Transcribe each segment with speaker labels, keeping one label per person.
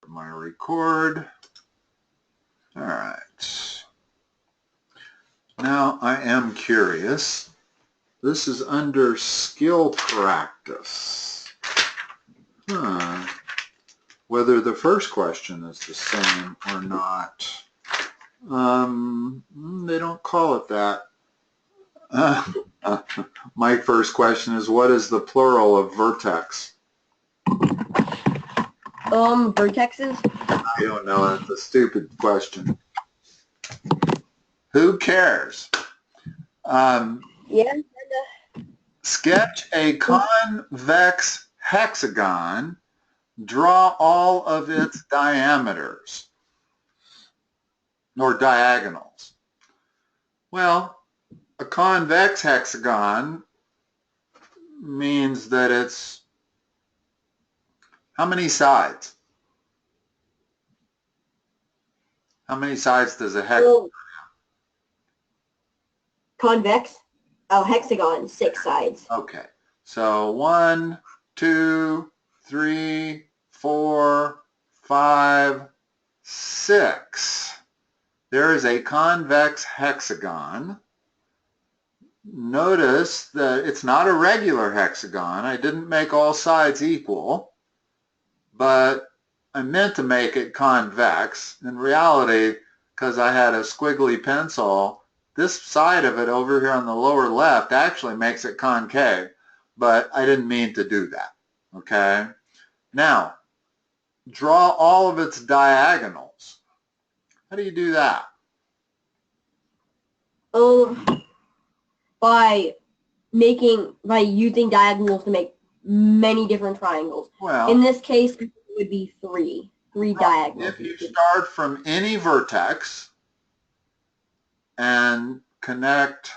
Speaker 1: my record. All right. Now I am curious. This is under skill practice. Whether the first question is the same or not. They don't call it that. My first question is, what is the plural of vertex?
Speaker 2: Vertexes?
Speaker 1: I don't know. That's a stupid question. Who cares?
Speaker 2: Yeah.
Speaker 1: Sketch a convex hexagon. Draw all of its diameters or diagonals. Well, a convex hexagon means that it's how many sides? How many sides does a hexagon have?
Speaker 2: Convex? Oh, hexagon, 6 sides.
Speaker 1: Okay. So 1, 2, 3, 4, 5, 6. There is a convex hexagon. Notice that it's not a regular hexagon. I didn't make all sides equal, but I meant to make it convex. In reality, because I had a squiggly pencil, this side of it over here on the lower left actually makes it concave, but I didn't mean to do that, okay? Now, draw all of its diagonals. How do you do that?
Speaker 2: By using diagonals to make many different triangles.
Speaker 1: Well,
Speaker 2: in this case, it would be three diagonals.
Speaker 1: If you start from any vertex and connect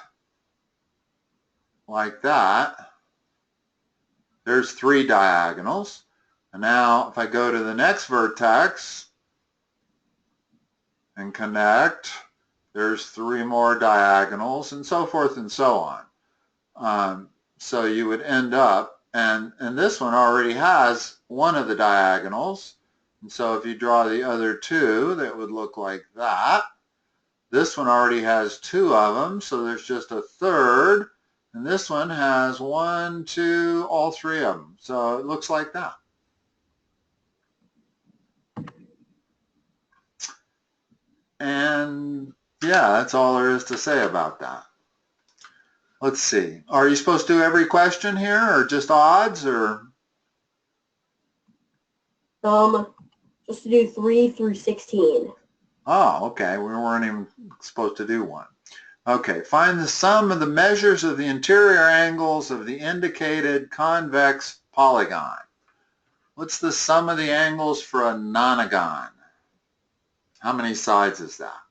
Speaker 1: like that, there's 3 diagonals. And now if I go to the next vertex and connect, there's 3 more diagonals, and so forth and so on. So you would end up, and this one already has one of the diagonals, and so if you draw the other 2, that would look like that. This one already has 2 of them, so there's just a third, and this one has 1, 2, all 3 of them. So it looks like that. And yeah, that's all there is to say about that. Let's see. Are you supposed to do every question here, or just odds, or?
Speaker 2: Just to do 3 through 16.
Speaker 1: Oh, okay. We weren't even supposed to do one. Okay. Find the sum of the measures of the interior angles of the indicated convex polygon. What's the sum of the angles for a nonagon? How many sides is that?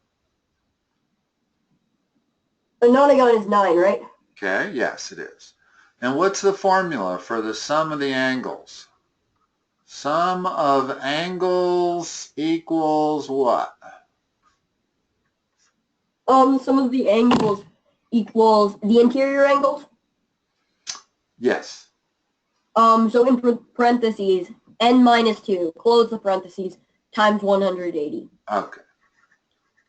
Speaker 2: A nonagon is 9, right?
Speaker 1: Okay, yes, it is. And what's the formula for the sum of the angles? Sum of angles equals what?
Speaker 2: Sum of the angles equals the interior angles?
Speaker 1: Yes.
Speaker 2: So in parentheses, n minus 2, close the parentheses, times 180.
Speaker 1: Okay.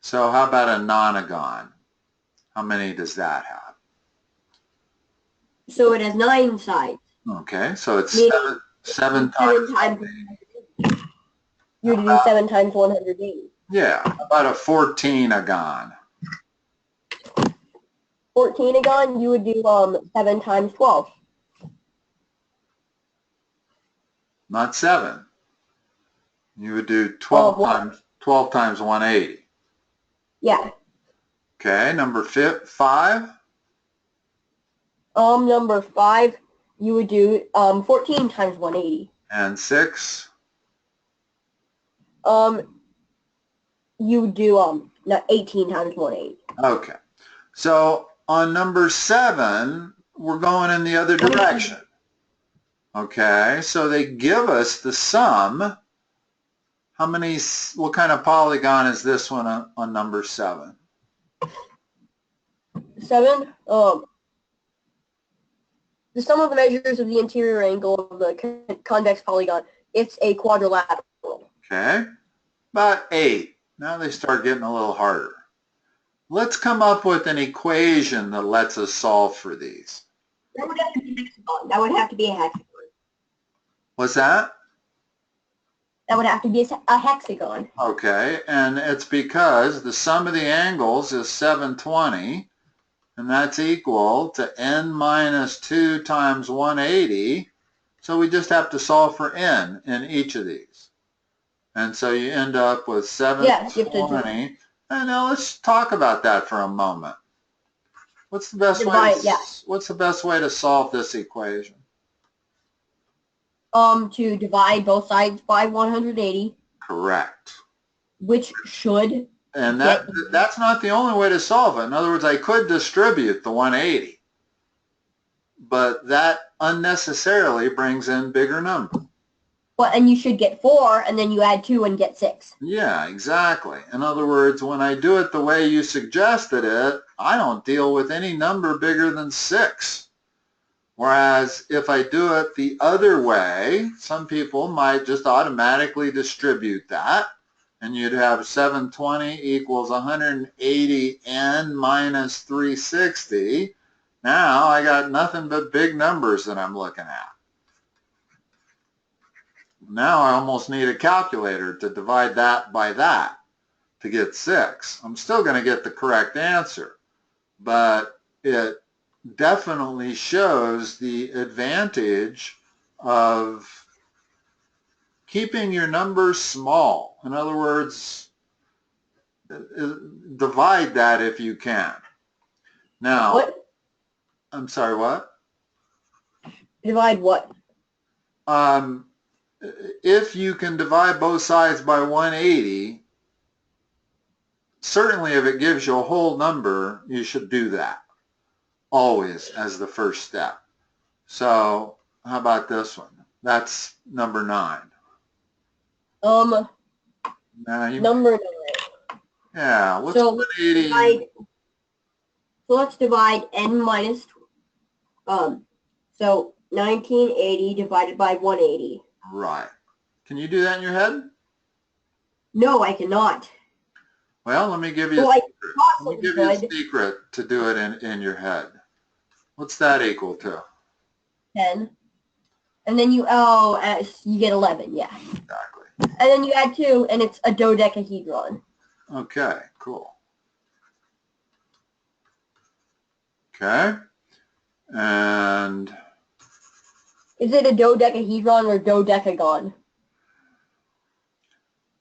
Speaker 1: So how about a nonagon? How many does that have?
Speaker 2: So it has 9 sides.
Speaker 1: Okay, so it's
Speaker 2: Meaning
Speaker 1: 7 times
Speaker 2: 180. You would do 7 times 180.
Speaker 1: Yeah, about a 14agon.
Speaker 2: 14agon, you would do 7 times 12.
Speaker 1: Not 7. You would do 12 times 180.
Speaker 2: Yeah.
Speaker 1: Okay, number 5.
Speaker 2: Number 5, you would do 14 times 180.
Speaker 1: And 6.
Speaker 2: You would do 18 times 180.
Speaker 1: Okay, so on number 7, we're going in the other direction. Okay, so they give us the sum. How many? What kind of polygon is this one on number 7?
Speaker 2: 7. The sum of the measures of the interior angle of the convex polygon, it's a quadrilateral.
Speaker 1: Okay, about 8. Now they start getting a little harder. Let's come up with an equation that lets us solve for these.
Speaker 2: That would have to be a hexagon. That would have to be a hexagon.
Speaker 1: What's that?
Speaker 2: That would have to be a hexagon.
Speaker 1: Okay, and it's because the sum of the angles is 720, and that's equal to n minus 2 times 180. So we just have to solve for n in each of these. And so you end up with 720. And now let's talk about that for a moment. What's the best way to solve this equation?
Speaker 2: To divide both sides by 180.
Speaker 1: Correct.
Speaker 2: Which should.
Speaker 1: And that's not the only way to solve it. In other words, I could distribute the 180, but that unnecessarily brings in bigger numbers.
Speaker 2: Well, and you should get 4, and then you add 2 and get 6.
Speaker 1: Yeah, exactly. In other words, when I do it the way you suggested it, I don't deal with any number bigger than 6. Whereas if I do it the other way, some people might just automatically distribute that, and you'd have 720 equals 180n minus 360. Now I got nothing but big numbers that I'm looking at. Now I almost need a calculator to divide that by that to get 6. I'm still going to get the correct answer, but it definitely shows the advantage of keeping your numbers small. In other words, divide that if you can. Now,
Speaker 2: what?
Speaker 1: I'm sorry, what?
Speaker 2: Divide what?
Speaker 1: If you can divide both sides by 180, certainly if it gives you a whole number, you should do that. Always as the first step. So how about this one? That's number 9.
Speaker 2: Number 9.
Speaker 1: Yeah, what's
Speaker 2: so
Speaker 1: 180?
Speaker 2: Let's divide n minus, so 1980 divided by 180.
Speaker 1: Right. Can you do that in your head?
Speaker 2: No, I cannot.
Speaker 1: Well, let me give you a secret to do it in your head. What's that equal to?
Speaker 2: 10. And then you get 11, yeah.
Speaker 1: Exactly.
Speaker 2: And then you add 2, and it's a dodecahedron.
Speaker 1: Okay, cool. Okay. And
Speaker 2: is it a dodecahedron or dodecagon?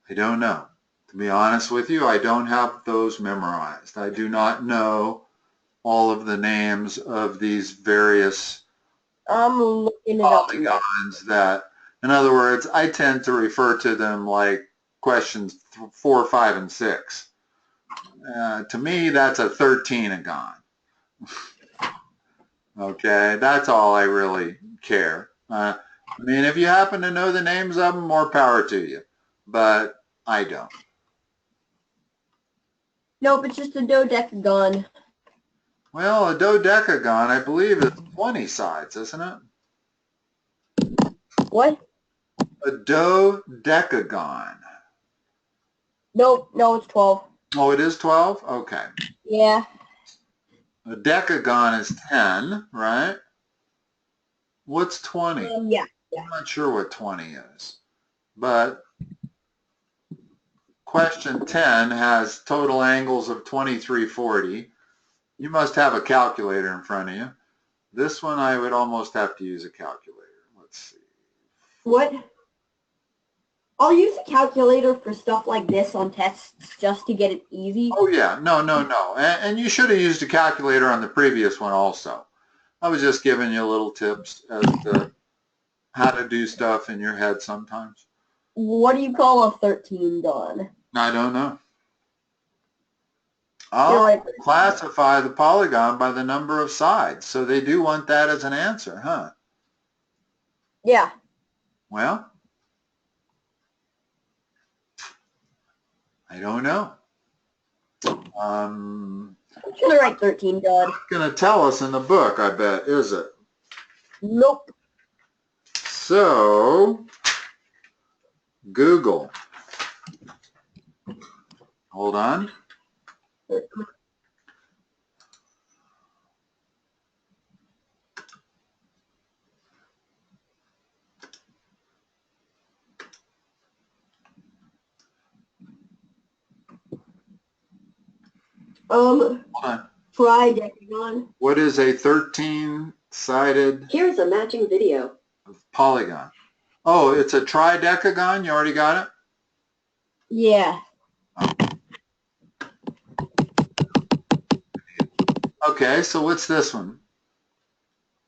Speaker 1: I don't know. To be honest with you, I don't have those memorized. I do not know all of the names of these various polygons that, in other words, I tend to refer to them like questions 4, 5, and 6. To me, that's a 13agon. Okay, that's all I really care. I mean, if you happen to know the names of them, more power to you. But I don't.
Speaker 2: Nope, it's just a dodecagon.
Speaker 1: Well, a dodecagon, I believe, is 20 sides, isn't it?
Speaker 2: What?
Speaker 1: A dodecagon.
Speaker 2: Nope, no, it's 12.
Speaker 1: Oh, it is 12? Okay.
Speaker 2: Yeah.
Speaker 1: A decagon is 10, right? What's 20?
Speaker 2: Yeah.
Speaker 1: I'm not sure what 20 is. But question 10 has total angles of 2340. You must have a calculator in front of you. This one I would almost have to use a calculator. Let's see.
Speaker 2: What? I'll use a calculator for stuff like this on tests just to get it easy.
Speaker 1: Oh yeah, no. And you should have used a calculator on the previous one also. I was just giving you little tips as to how to do stuff in your head sometimes.
Speaker 2: What do you call a 13gon?
Speaker 1: I don't know. I'll classify the polygon by the number of sides. So they do want that as an answer, huh?
Speaker 2: Yeah.
Speaker 1: Well, I don't know.
Speaker 2: I'm going to write 13gon.
Speaker 1: It's going to tell us in the book, I bet, is it?
Speaker 2: Nope.
Speaker 1: So, Google. Hold on. Hold on.
Speaker 2: Tridecagon.
Speaker 1: What is a 13-sided
Speaker 3: Here's a matching video.
Speaker 1: polygon? Oh, it's a tridecagon? You already got it?
Speaker 2: Yeah.
Speaker 1: Okay, so what's this one?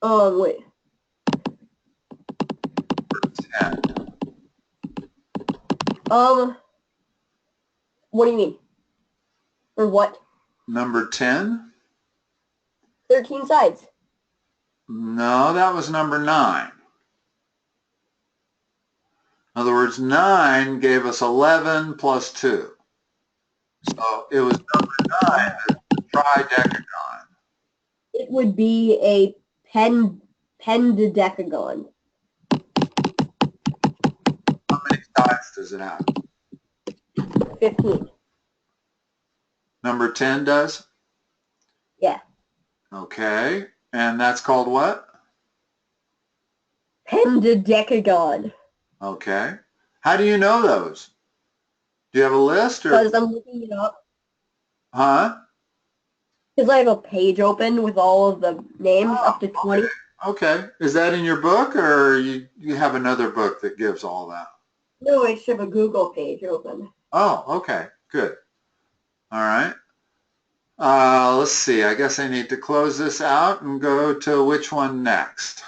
Speaker 2: Wait.
Speaker 1: 10.
Speaker 2: What do you mean? Or what?
Speaker 1: Number 10?
Speaker 2: 13 sides.
Speaker 1: No, that was number 9. In other words, 9 gave us 11 plus 2. So it was number 9, the tridecagon.
Speaker 2: It would be a pendecagon.
Speaker 1: How many sides does it have?
Speaker 2: 15.
Speaker 1: Number 10 does?
Speaker 2: Yeah.
Speaker 1: Okay, and that's called what?
Speaker 2: Pendecagon.
Speaker 1: Okay. How do you know those? Do you have a list or?
Speaker 2: Because I'm looking it up.
Speaker 1: Huh?
Speaker 2: Because I have a page open with all of the names up to 20.
Speaker 1: Okay. Is that in your book or you have another book that gives all that?
Speaker 2: No, I just have a Google page open.
Speaker 1: Oh, okay. Good. All right. Let's see. I guess I need to close this out and go to which one next?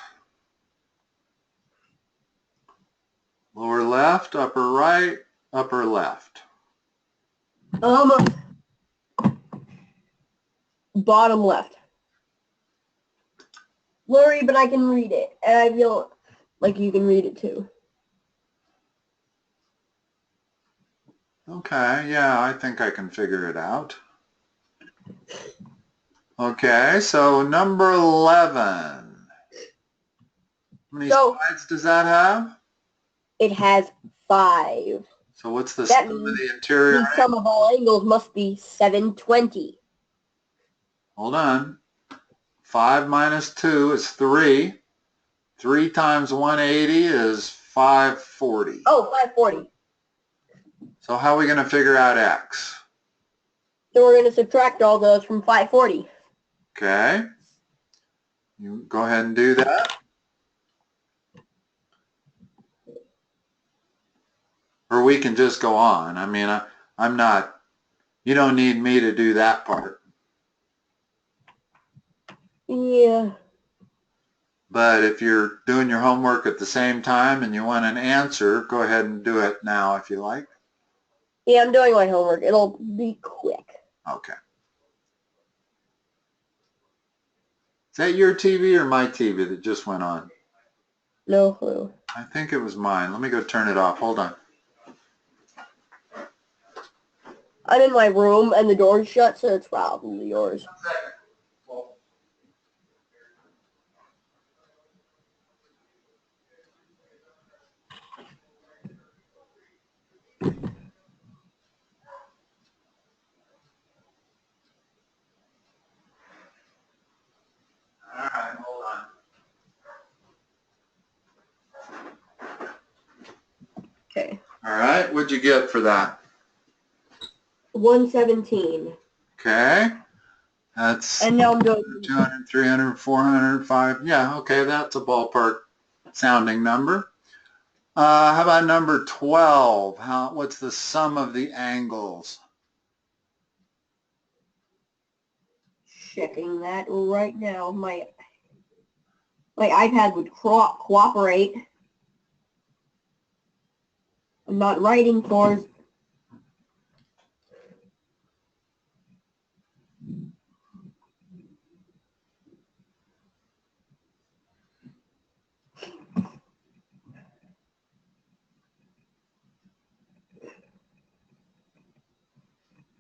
Speaker 1: Lower left, upper right, upper left.
Speaker 2: Bottom left. Blurry, but I can read it, and I feel like you can read it too.
Speaker 1: Okay, yeah, I think I can figure it out. Okay, so number 11. How many sides does that have?
Speaker 2: It has 5.
Speaker 1: So what's the
Speaker 2: That
Speaker 1: sum of
Speaker 2: means
Speaker 1: the interior?
Speaker 2: the sum of all angles must be 720.
Speaker 1: Hold on. 5 minus 2 is 3. 3 times 180 is 540.
Speaker 2: Oh, 540.
Speaker 1: So how are we going to figure out x?
Speaker 2: So we're going to subtract all those from 540.
Speaker 1: Okay. You go ahead and do that. Or we can just go on. I mean, I'm not, you don't need me to do that part.
Speaker 2: Yeah.
Speaker 1: But if you're doing your homework at the same time and you want an answer, go ahead and do it now if you like.
Speaker 2: Yeah, I'm doing my homework. It'll be quick.
Speaker 1: Okay. Is that your TV or my TV that just went on?
Speaker 2: No clue.
Speaker 1: I think it was mine. Let me go turn it off. Hold on.
Speaker 2: I'm in my room and the door's shut, so it's probably yours.
Speaker 1: All right, hold on.
Speaker 2: Okay.
Speaker 1: All right, what'd you get for that?
Speaker 2: 117.
Speaker 1: Okay. That's
Speaker 2: And now I'm doing
Speaker 1: 200, 300, 400, 5. Yeah, okay, that's a ballpark sounding number. How about number 12? What's the sum of the angles?
Speaker 2: checking that right now. My iPad would cooperate. I'm not writing for.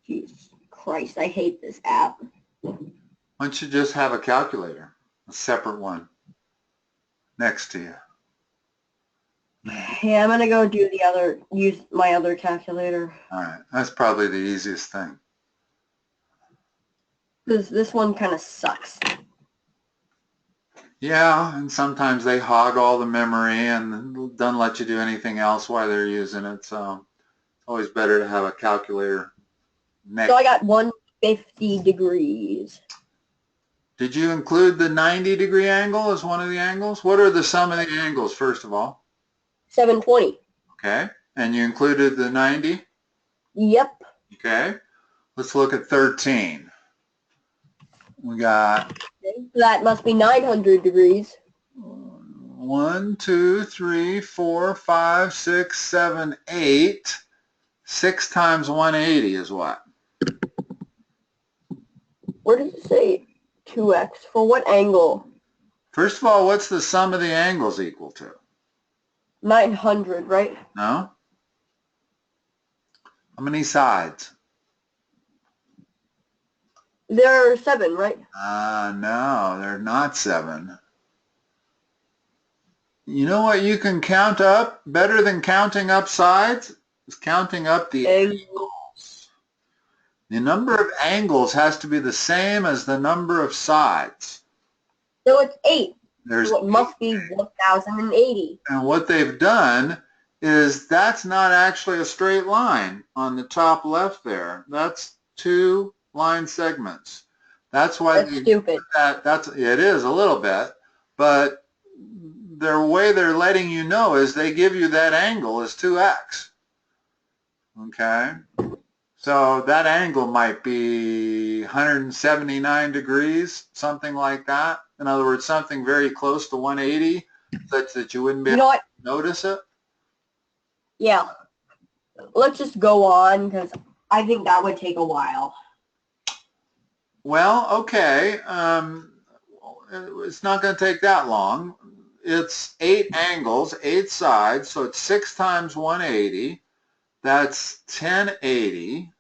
Speaker 2: Jesus Christ, I hate this app.
Speaker 1: Why don't you just have a calculator, a separate one, next to you?
Speaker 2: Okay, I'm gonna go do use my other calculator.
Speaker 1: All right, that's probably the easiest thing.
Speaker 2: Because this one kind of sucks.
Speaker 1: Yeah, and sometimes they hog all the memory and don't let you do anything else while they're using it, so it's always better to have a calculator next.
Speaker 2: So I got 150 degrees.
Speaker 1: Did you include the 90-degree angle as one of the angles? What are the sum of the angles, first of all?
Speaker 2: 720.
Speaker 1: Okay, and you included the 90?
Speaker 2: Yep.
Speaker 1: Okay, let's look at 13. We got...
Speaker 2: Okay, so that must be 900 degrees.
Speaker 1: 1, 2, 3, 4, 5, 6, 7, 8. 6 times 180 is what?
Speaker 2: Where does it say 2x? For what angle?
Speaker 1: First of all, what's the sum of the angles equal to?
Speaker 2: 900, right?
Speaker 1: No? How many sides?
Speaker 2: There are 7, right?
Speaker 1: No, they're not 7. You know what you can count up better than counting up sides? Is counting up the angles. The number of angles has to be the same as the number of sides.
Speaker 2: So it's 8.
Speaker 1: There's
Speaker 2: So it must be 1080.
Speaker 1: And what they've done is that's not actually a straight line on the top left there. That's 2 line segments. That's why
Speaker 2: That's stupid.
Speaker 1: It is a little bit, but the way they're letting you know is they give you that angle as 2x. Okay? So that angle might be 179 degrees, something like that. In other words, something very close to 180, such that you wouldn't be able to notice it.
Speaker 2: Yeah. Let's just go on, because I think that would take a while.
Speaker 1: Well, okay. It's not going to take that long. It's 8 angles, 8 sides, so it's 6 times 180. That's 1080.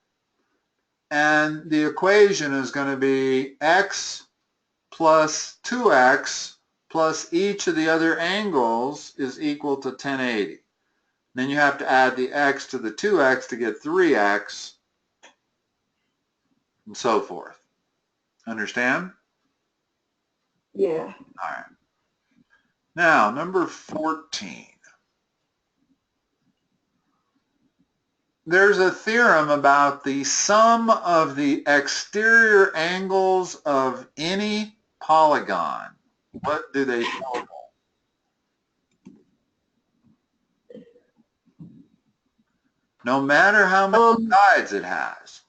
Speaker 1: And the equation is going to be x plus 2x plus each of the other angles is equal to 1080. Then you have to add the x to the 2x to get 3x, and so forth. Understand?
Speaker 2: Yeah.
Speaker 1: All right. Now, number 14. There's a theorem about the sum of the exterior angles of any polygon. What do they total? No matter how many sides it has.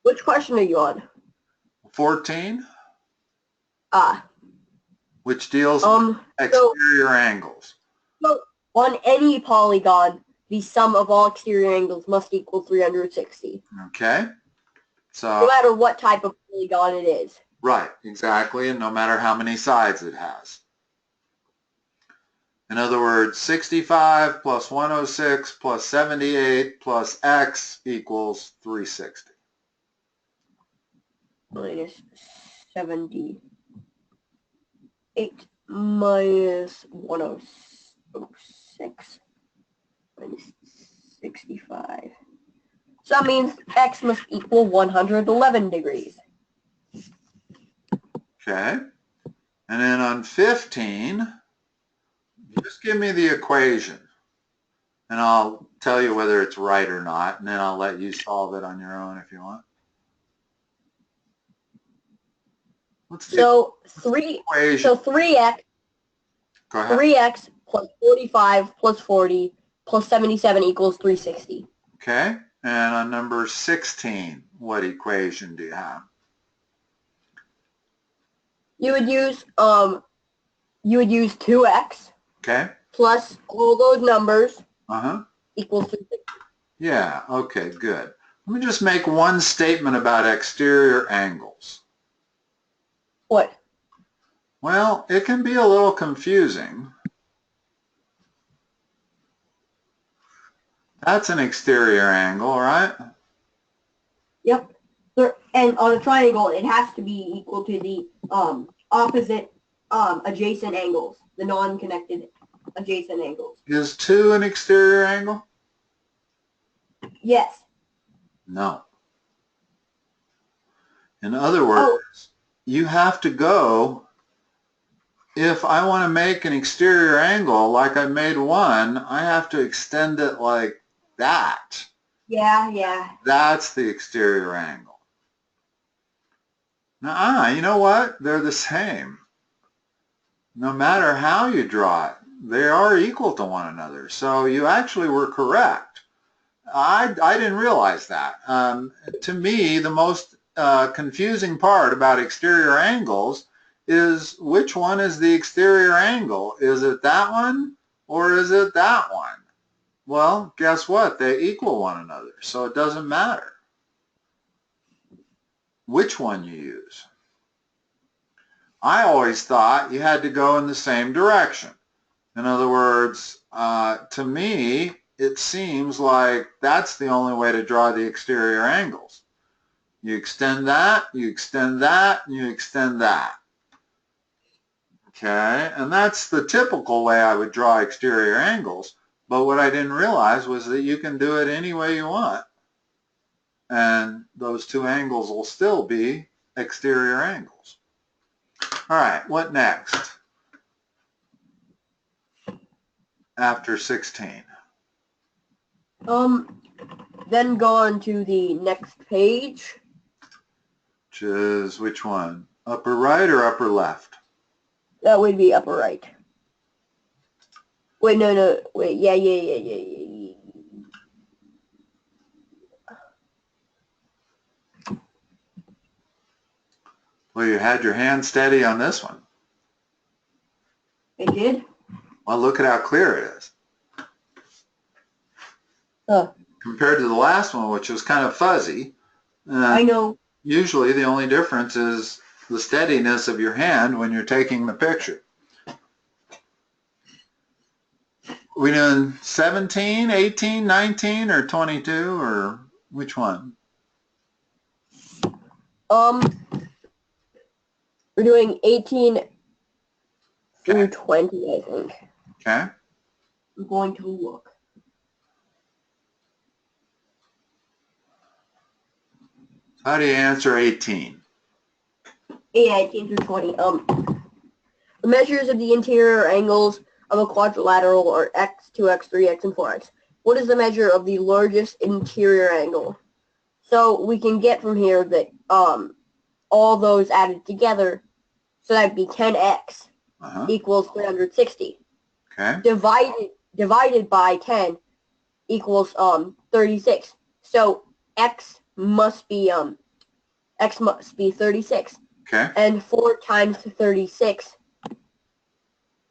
Speaker 2: Which question are you on?
Speaker 1: 14? Which deals with exterior angles.
Speaker 2: So on any polygon, the sum of all exterior angles must equal 360.
Speaker 1: Okay. So
Speaker 2: no matter what type of polygon it is.
Speaker 1: Right, exactly, and no matter how many sides it has. In other words, 65 plus 106 plus 78 plus x equals 360.
Speaker 2: Minus 78 minus 106 minus 65. So that means x must equal 111 degrees.
Speaker 1: Okay. And then on 15, just give me the equation. And I'll tell you whether it's right or not, and then I'll let you solve it on your own if you want.
Speaker 2: So 3x plus 45 plus 40 plus 77 equals 360.
Speaker 1: Okay. And on number 16, what equation do you have?
Speaker 2: You would use 2x.
Speaker 1: Okay.
Speaker 2: Plus all those numbers. Equals 360.
Speaker 1: Yeah, okay, good. Let me just make one statement about exterior angles.
Speaker 2: What?
Speaker 1: Well, it can be a little confusing. That's an exterior angle, right?
Speaker 2: Yep. And on a triangle, it has to be equal to the opposite adjacent angles, the non-connected adjacent angles.
Speaker 1: Is 2 an exterior angle?
Speaker 2: Yes.
Speaker 1: No. In other words, you have to go, if I want to make an exterior angle like I made one, I have to extend it like that.
Speaker 2: Yeah.
Speaker 1: That's the exterior angle. Now, you know what? They're the same. No matter how you draw it, they are equal to one another. So you actually were correct. I didn't realize that. To me, the most confusing part about exterior angles is which one is the exterior angle? Is it that one or is it that one? Well, guess what? They equal one another, so it doesn't matter which one you use. I always thought you had to go in the same direction. In other words, to me, it seems like that's the only way to draw the exterior angles. You extend that, you extend that, and you extend that. Okay, and that's the typical way I would draw exterior angles, but what I didn't realize was that you can do it any way you want, and those two angles will still be exterior angles. All right, what next? After 16.
Speaker 2: Then go on to the next page.
Speaker 1: Which is which one? Upper right or upper left?
Speaker 2: That would be upper right. Wait, no, wait, yeah.
Speaker 1: Well, you had your hand steady on this one.
Speaker 2: It did?
Speaker 1: Well, look at how clear it is. Compared to the last one, which was kind of fuzzy.
Speaker 2: I know.
Speaker 1: Usually the only difference is the steadiness of your hand when you're taking the picture. We doing 17, 18, 19, or 22, or which one?
Speaker 2: We're doing 18 through 20, I think.
Speaker 1: Okay.
Speaker 2: I'm going to look.
Speaker 1: How do you answer 18?
Speaker 2: Yeah, 18 through 20. The measures of the interior angles of a quadrilateral are x, 2x, 3x, and 4x. What is the measure of the largest interior angle? So we can get from here that all those added together, so that'd be 10x equals 360.
Speaker 1: Okay.
Speaker 2: Divided by 10 equals 36. So x must be 36.
Speaker 1: Okay.
Speaker 2: And 4 times 36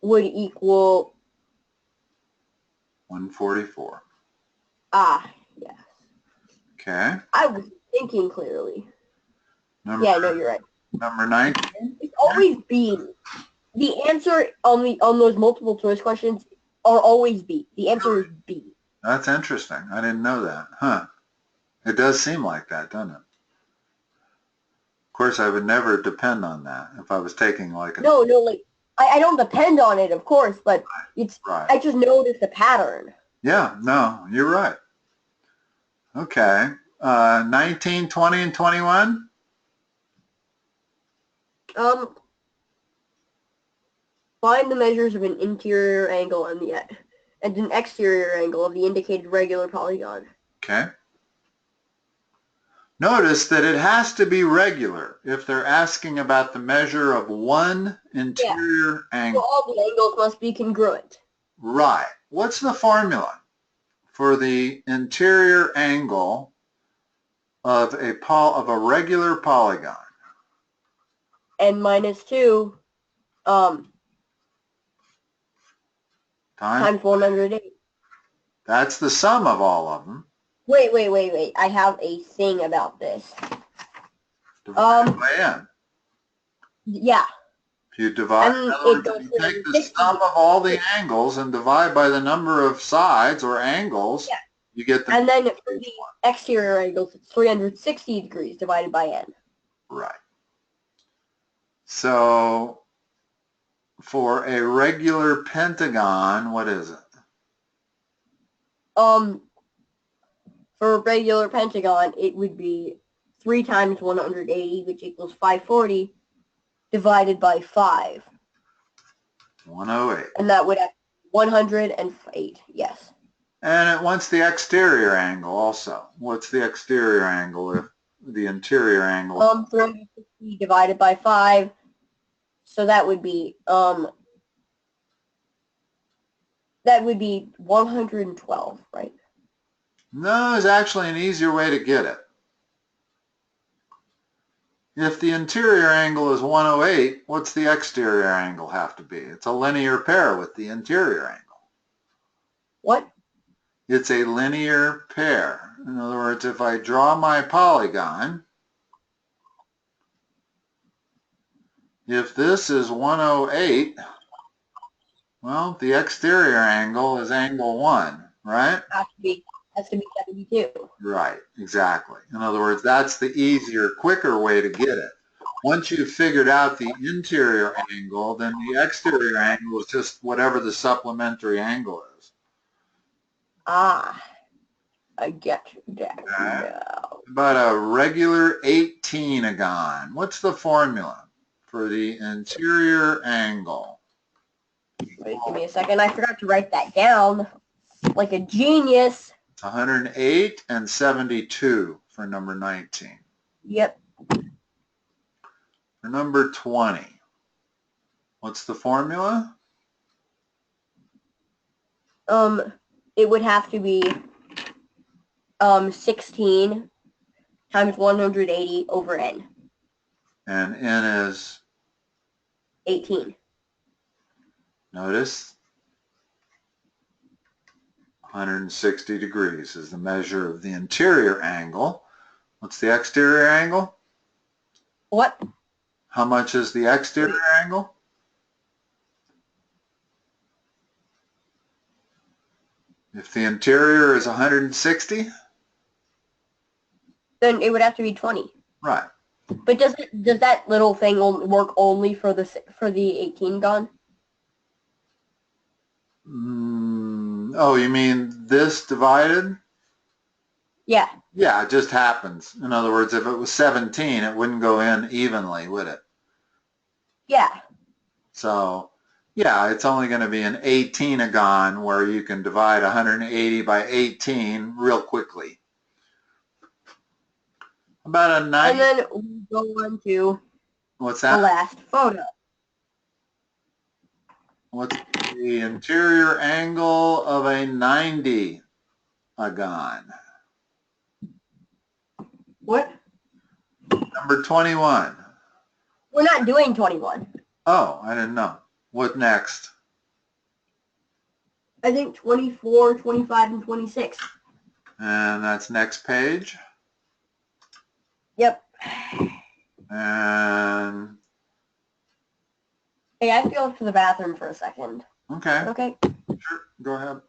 Speaker 2: would equal
Speaker 1: 144.
Speaker 2: Yes.
Speaker 1: Okay.
Speaker 2: I was thinking clearly.
Speaker 1: Number,
Speaker 2: yeah, no, you're right.
Speaker 1: Number 19.
Speaker 2: It's always B. The answer on those multiple choice questions are always B. The answer is B.
Speaker 1: That's interesting. I didn't know that. Huh. It does seem like that, doesn't it? Of course, I would never depend on that if I was taking like a...
Speaker 2: No, like, I don't depend on it, of course, but it's
Speaker 1: right.
Speaker 2: I just noticed the pattern.
Speaker 1: Yeah, no, you're right. Okay. 19, 20, and 21?
Speaker 2: Find the measures of an interior angle and an exterior angle of the indicated regular polygon.
Speaker 1: Okay. Notice that it has to be regular if they're asking about the measure of one interior angle.
Speaker 2: So all the angles must be congruent.
Speaker 1: Right. What's the formula for the interior angle of a regular polygon?
Speaker 2: N minus 2 times 108.
Speaker 1: That's the sum of all of them.
Speaker 2: Wait. I have a thing about this.
Speaker 1: Divided by n.
Speaker 2: Yeah.
Speaker 1: If you divide, in other words, if you take the sum of all the angles and divide by the number of sides or angles, you get the...
Speaker 2: And then for the exterior angles, it's 360 degrees divided by n.
Speaker 1: Right. So for a regular pentagon, what is it?
Speaker 2: For a regular pentagon, it would be 3 times 180, which equals 540, divided by 5.
Speaker 1: 108.
Speaker 2: And that would have 108, yes.
Speaker 1: And it wants the exterior angle also. What's the exterior angle if the interior angle?
Speaker 2: 360 divided by 5. So that would be 112, right?
Speaker 1: No, there's actually an easier way to get it. If the interior angle is 108, what's the exterior angle have to be? It's a linear pair with the interior angle.
Speaker 2: What?
Speaker 1: It's a linear pair. In other words, if I draw my polygon, if this is 108, well, the exterior angle is angle 1, right?
Speaker 2: Has to be 72.
Speaker 1: Right, exactly. In other words, that's the easier, quicker way to get it. Once you've figured out the interior angle, then the exterior angle is just whatever the supplementary angle is.
Speaker 2: Ah, I get that
Speaker 1: Okay.
Speaker 2: now.
Speaker 1: About a regular 18agon. What's the formula for the interior angle?
Speaker 2: Wait, give me a second. I forgot to write that down like a genius.
Speaker 1: It's 108 and 72 for number 19.
Speaker 2: Yep.
Speaker 1: For number 20, what's the formula?
Speaker 2: It would have to be 16 times 180 over n.
Speaker 1: And n is?
Speaker 2: 18.
Speaker 1: Notice 160 degrees is the measure of the interior angle. What's the exterior angle?
Speaker 2: What?
Speaker 1: How much is the exterior angle? If the interior is 160?
Speaker 2: Then it would have to be 20.
Speaker 1: Right.
Speaker 2: But does that little thing work only for the 18 gun?
Speaker 1: Oh, you mean this divided?
Speaker 2: Yeah.
Speaker 1: Yeah, it just happens. In other words, if it was 17, it wouldn't go in evenly, would it?
Speaker 2: Yeah.
Speaker 1: So, yeah, it's only going to be an 18agon where you can divide 180 by 18 real quickly. About a 9.
Speaker 2: And then we go on to
Speaker 1: What's
Speaker 2: the
Speaker 1: that?
Speaker 2: last photo.
Speaker 1: What's the interior angle of a 90agon?
Speaker 2: What?
Speaker 1: Number 21.
Speaker 2: We're not doing 21.
Speaker 1: Oh, I didn't know. What next?
Speaker 2: I think 24, 25, and 26.
Speaker 1: And that's next page.
Speaker 2: Yep.
Speaker 1: And
Speaker 2: Hey, I have to go to the bathroom for a second.
Speaker 1: okay,
Speaker 2: Okay.
Speaker 1: sure, go ahead.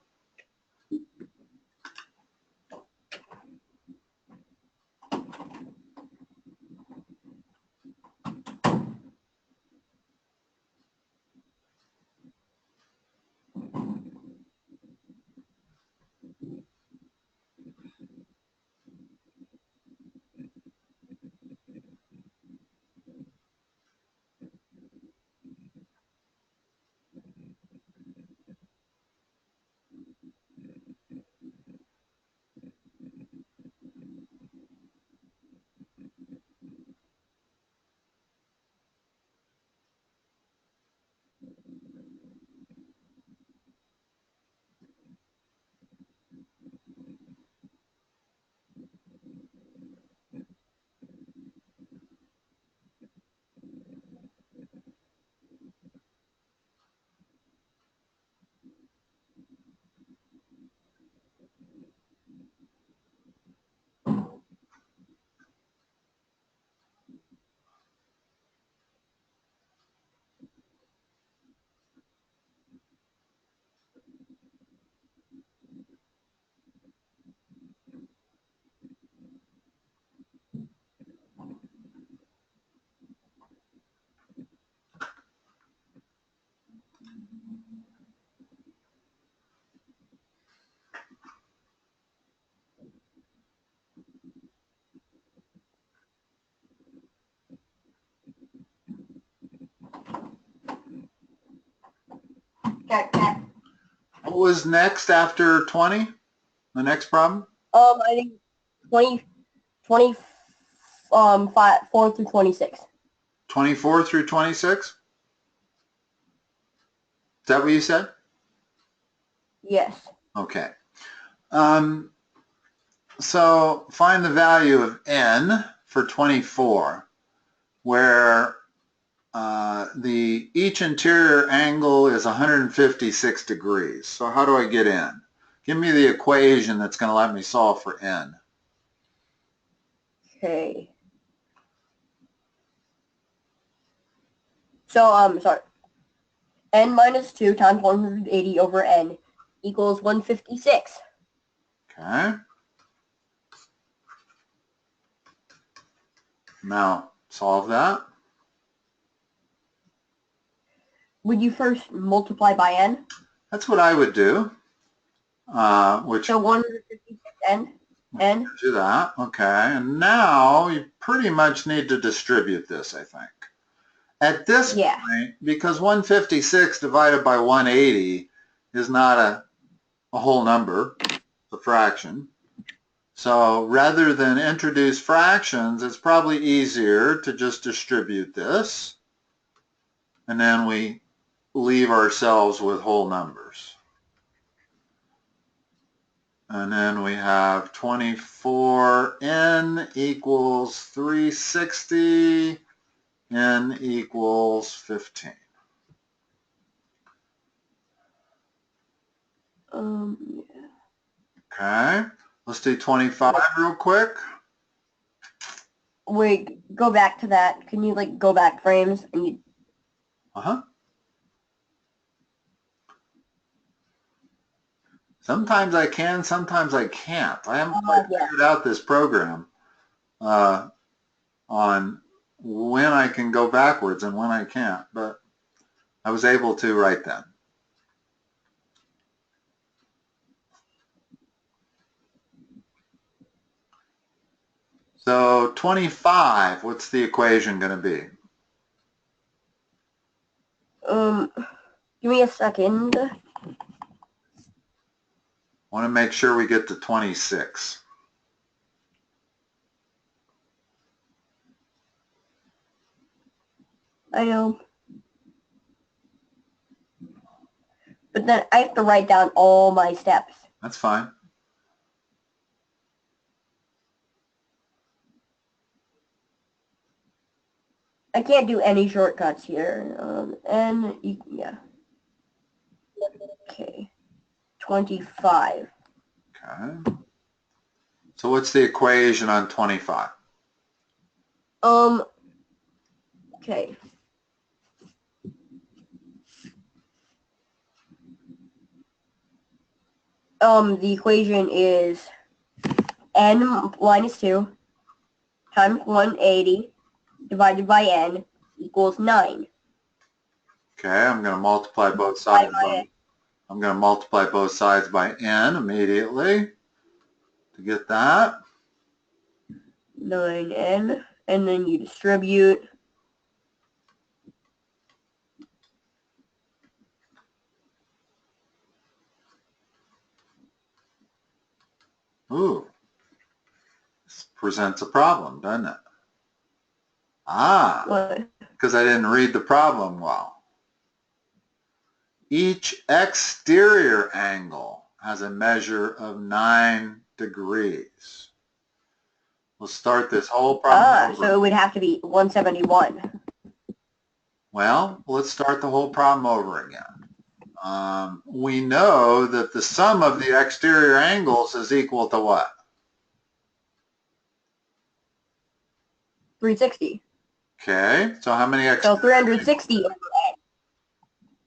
Speaker 1: What was next after 20? The next problem?
Speaker 2: I think 4 through 26.
Speaker 1: 24 through 26? Is that what you said?
Speaker 2: Yes.
Speaker 1: Okay. So find the value of n for 24, where each interior angle is 156 degrees. So how do I get n? Give me the equation that's going to let me solve for n.
Speaker 2: Okay. So, sorry. N minus 2 times 180 over n equals 156.
Speaker 1: Okay. Now solve that.
Speaker 2: Would you first multiply by n?
Speaker 1: That's what I would do. Which
Speaker 2: So 156 n.
Speaker 1: do that. Okay. And now you pretty much need to distribute this, I think. At this point, because 156 divided by 180 is not a whole number, it's a fraction. So rather than introduce fractions, it's probably easier to just distribute this. And then we leave ourselves with whole numbers. And then we have 24n equals 360. N equals 15.
Speaker 2: Yeah.
Speaker 1: Okay, let's do 25 real quick.
Speaker 2: Wait, go back to that. Can you like go back frames and you?
Speaker 1: Sometimes I can, sometimes I can't. I haven't quite figured out this program on when I can go backwards and when I can't, but I was able to right then. So 25, what's the equation going to be?
Speaker 2: Give me a second.
Speaker 1: Want to make sure we get to 26.
Speaker 2: I know. But then I have to write down all my steps.
Speaker 1: That's fine.
Speaker 2: I can't do any shortcuts here. Yeah. Okay. 25.
Speaker 1: Okay. So what's the equation on 25?
Speaker 2: Okay. The equation is n minus 2 times 180 divided by n equals 9.
Speaker 1: Okay, I'm going to multiply both sides by n immediately to get that.
Speaker 2: 9n, and then you distribute.
Speaker 1: Ooh, this presents a problem, doesn't it? Ah,
Speaker 2: What?
Speaker 1: because I didn't read the problem well. Each exterior angle has a measure of 9 degrees. We'll start this whole problem over.
Speaker 2: So it would have to be 171.
Speaker 1: Well, let's start the whole problem over again. We know that the sum of the exterior angles is equal to what?
Speaker 2: 360.
Speaker 1: Okay, so how many
Speaker 2: So 360 over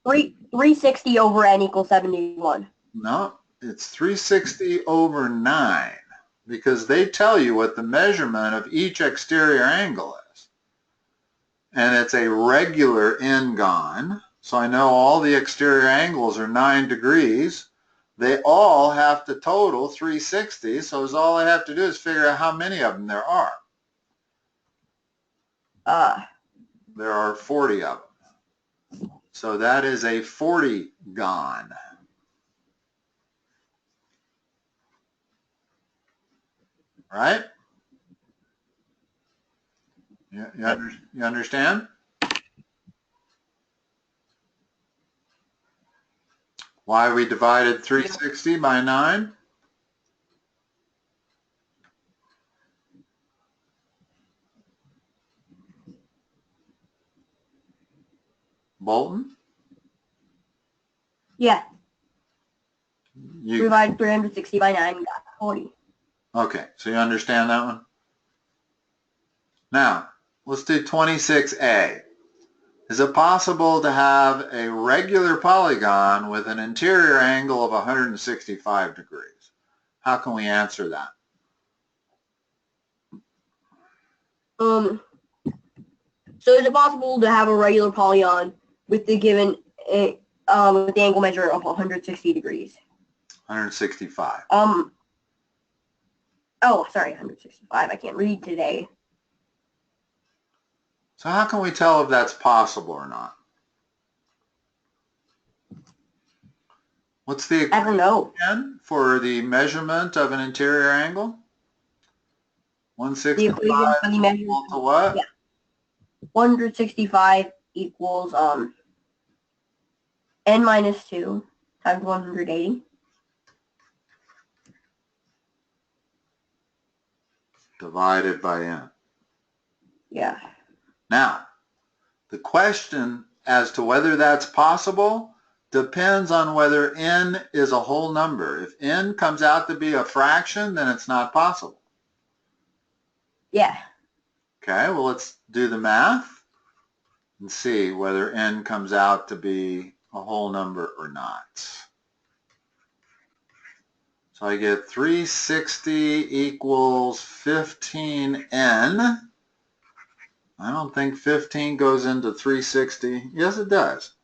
Speaker 2: n. 360 over n equals 71.
Speaker 1: No, it's 360 over 9, because they tell you what the measurement of each exterior angle is. And it's a regular n-gon, so I know all the exterior angles are 9 degrees. They all have to total 360, so all I have to do is figure out how many of them there are. There are 40 of them. So that is a 40-gon. Right? You understand? Why we divided 360 by 9? Bolton?
Speaker 2: Yeah.
Speaker 1: You,
Speaker 2: Divide 360 by 9, got 40.
Speaker 1: okay, so you understand that one? Now, let's do 26A. Is it possible to have a regular polygon with an interior angle of 165 degrees? How can we answer that?
Speaker 2: So is it possible to have a regular polygon with the given with the angle measure of 160 degrees?
Speaker 1: 165.
Speaker 2: Oh, sorry, 165. I can't read today.
Speaker 1: So how can we tell if that's possible or not? What's the
Speaker 2: I don't know.
Speaker 1: equation for the measurement of an interior angle?
Speaker 2: The equation
Speaker 1: 165
Speaker 2: for the measure
Speaker 1: equal to what?
Speaker 2: Yeah. 165 equals n minus 2 times 180.
Speaker 1: Divided by n.
Speaker 2: Yeah.
Speaker 1: Now, the question as to whether that's possible depends on whether n is a whole number. If n comes out to be a fraction, then it's not possible.
Speaker 2: Yeah.
Speaker 1: Okay, well, let's do the math and see whether n comes out to be a whole number or not. So I get 360 equals 15n. I don't think 15 goes into 360. Yes, it does.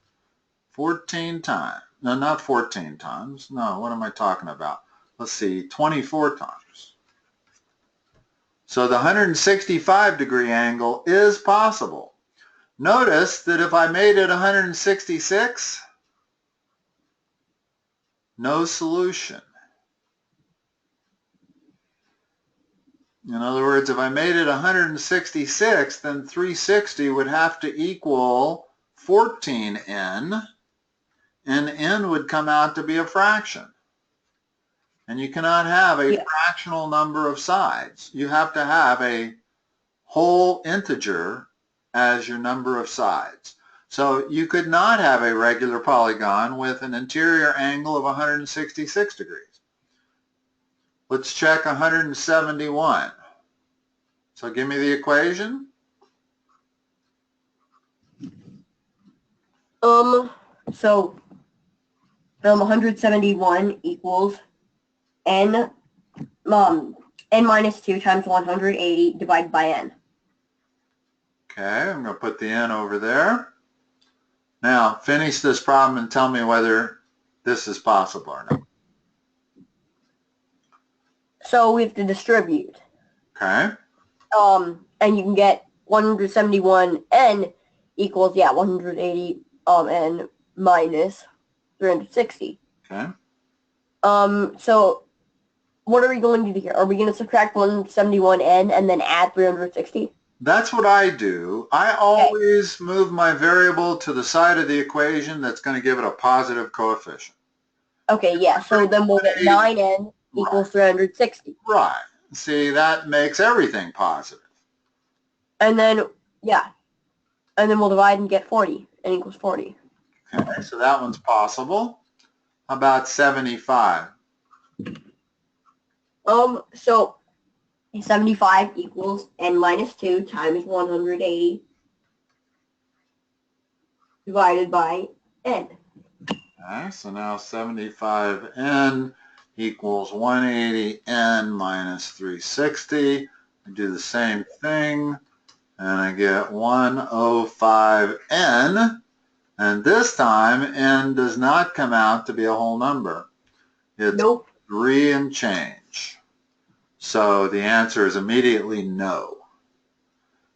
Speaker 1: 14 times. No, not 14 times. No, what am I talking about? Let's see, 24 times. So the 165 degree angle is possible. Notice that if I made it 166, no solution. In other words, if I made it 166, then 360 would have to equal 14n, and n would come out to be a fraction. And you cannot have a fractional number of sides. You have to have a whole integer as your number of sides. So you could not have a regular polygon with an interior angle of 166 degrees. Let's check 171. So give me the equation.
Speaker 2: So 171 equals n minus 2 times 180 divided by n.
Speaker 1: Okay, I'm going to put the n over there. Now, finish this problem and tell me whether this is possible or not.
Speaker 2: So we have to distribute.
Speaker 1: Okay.
Speaker 2: And you can get 171n equals, 180 n minus 360.
Speaker 1: Okay.
Speaker 2: So what are we going to do here? Are we going to subtract 171n and then add 360?
Speaker 1: That's what I do. I always move my variable to the side of the equation that's going to give it a positive coefficient.
Speaker 2: Okay, yeah. So then we'll get 9n equals 360.
Speaker 1: Right. See, that makes everything positive.
Speaker 2: And then, and then we'll divide and get 40. N equals 40.
Speaker 1: Okay, so that one's possible. How about 75?
Speaker 2: So 75 equals n minus 2 times 180 divided by n.
Speaker 1: Okay, so now 75n equals 180n minus 360. I do the same thing, and I get 105n. And this time, n does not come out to be a whole number. It's 3 and change. So the answer is immediately no.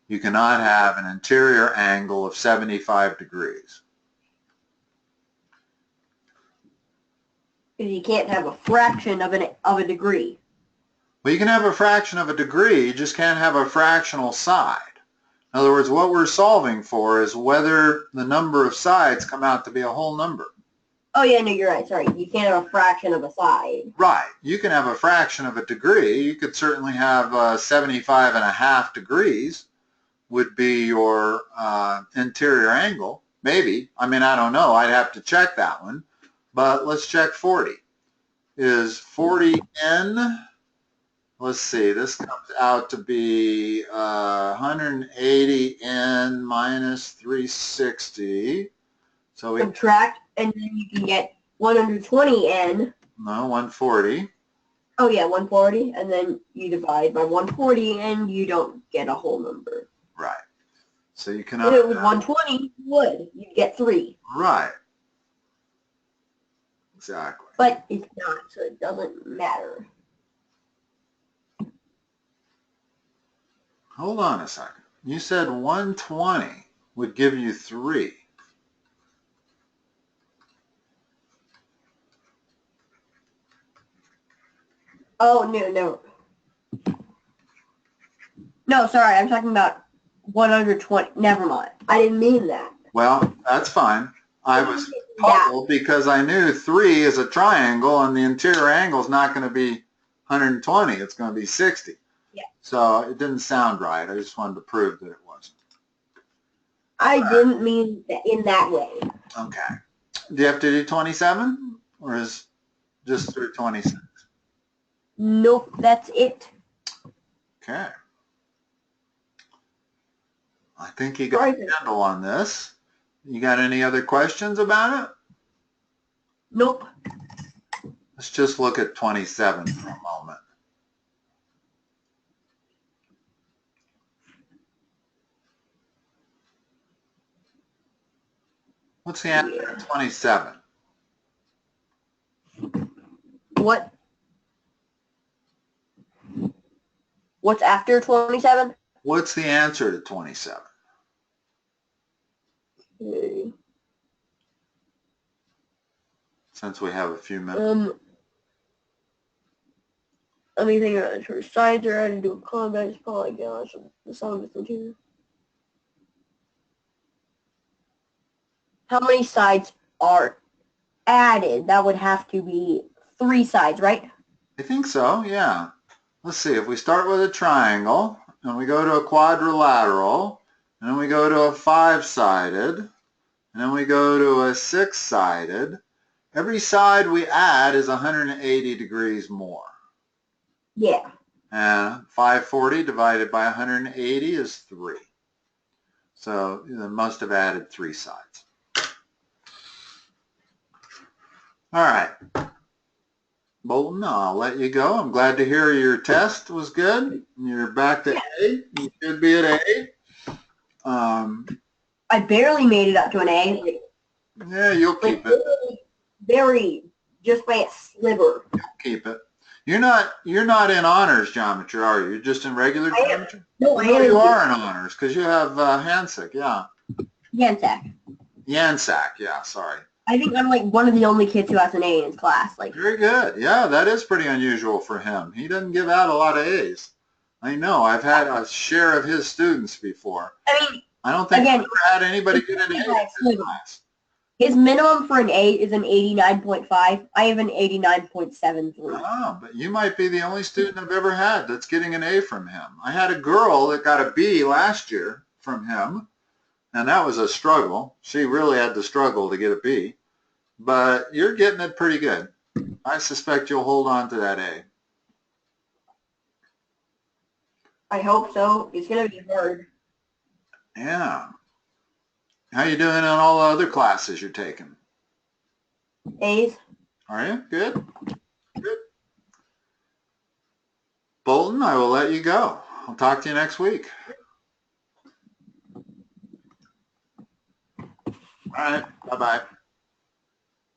Speaker 1: You cannot have an interior angle of 75 degrees.
Speaker 2: Because you can't have a fraction of a degree.
Speaker 1: Well, you can have a fraction of a degree, you just can't have a fractional side. In other words, what we're solving for is whether the number of sides come out to be a whole number.
Speaker 2: Oh yeah, no, you're right. Sorry, you can't have a fraction of a side.
Speaker 1: Right. You can have a fraction of a degree. You could certainly have 75.5 degrees would be your interior angle. Maybe. I mean, I don't know. I'd have to check that one. But let's check 40. Is 40 n? Let's see. This comes out to be 180 n minus 360. So we
Speaker 2: subtract, and then you can get 120 n.
Speaker 1: No, 140.
Speaker 2: Oh yeah, 140, and then you divide by 140, and you don't get a whole number.
Speaker 1: Right. So you
Speaker 2: If
Speaker 1: cannot.
Speaker 2: it was 120, you would. You'd get 3.
Speaker 1: Right. Exactly.
Speaker 2: But it's not, so it doesn't matter.
Speaker 1: Hold on a second. You said 120 would give you 3.
Speaker 2: Oh, no. No, sorry, I'm talking about 120. Never mind. I didn't mean that.
Speaker 1: Well, that's fine. I was puzzled because I knew 3 is a triangle and the interior angle is not going to be 120. It's going to be 60.
Speaker 2: Yeah.
Speaker 1: So it didn't sound right. I just wanted to prove that it wasn't.
Speaker 2: I didn't mean that in that way.
Speaker 1: Okay. Do you have to do 27 or is just through 26?
Speaker 2: Nope, that's it.
Speaker 1: Okay. I think you got a handle on this. You got any other questions about it?
Speaker 2: Nope.
Speaker 1: Let's just look at 27 for a moment. What's the answer to 27?
Speaker 2: What? What's after 27?
Speaker 1: What's the answer to 27?
Speaker 2: Okay.
Speaker 1: Since we have a few minutes.
Speaker 2: Let me think about it. For sides are added to a convex polygon, so the sum of the two. How many sides are added? That would have to be 3 sides, right?
Speaker 1: I think so, yeah. Let's see, if we start with a triangle, and we go to a quadrilateral, and then we go to a 5-sided, and then we go to a 6-sided, every side we add is 180 degrees more.
Speaker 2: Yeah.
Speaker 1: And 540 divided by 180 is 3. So you must have added 3 sides. All right. Bolton, I'll let you go. I'm glad to hear your test was good. You're back to A. You should be at A.
Speaker 2: I barely made it up to an A.
Speaker 1: Yeah, you'll keep it.
Speaker 2: Very, just by a sliver.
Speaker 1: You'll keep it. You're not in honors geometry, are you? You're just in regular geometry?
Speaker 2: No, I am.
Speaker 1: You are in honors because you have Hansik, yeah.
Speaker 2: Yansack.
Speaker 1: Yansack, yeah, sorry.
Speaker 2: I think I'm like one of the only kids who has an A in his class. Like,
Speaker 1: very good. Yeah, that is pretty unusual for him. He doesn't give out a lot of A's. I know. I've had a share of his students before.
Speaker 2: I mean,
Speaker 1: I don't think I've ever had anybody get an A in his class.
Speaker 2: His minimum for an A is an 89.5. I have an 89.73.
Speaker 1: Oh, but you might be the only student I've ever had that's getting an A from him. I had a girl that got a B last year from him, and that was a struggle. She really had to struggle to get a B. But you're getting it pretty good. I suspect you'll hold on to that A.
Speaker 2: I hope so. It's going to be hard.
Speaker 1: Yeah. How you doing on all the other classes you're taking?
Speaker 2: A's.
Speaker 1: Are you? Good. Good. Bolton, I will let you go. I'll talk to you next week. All right. Bye-bye.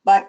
Speaker 2: Bye.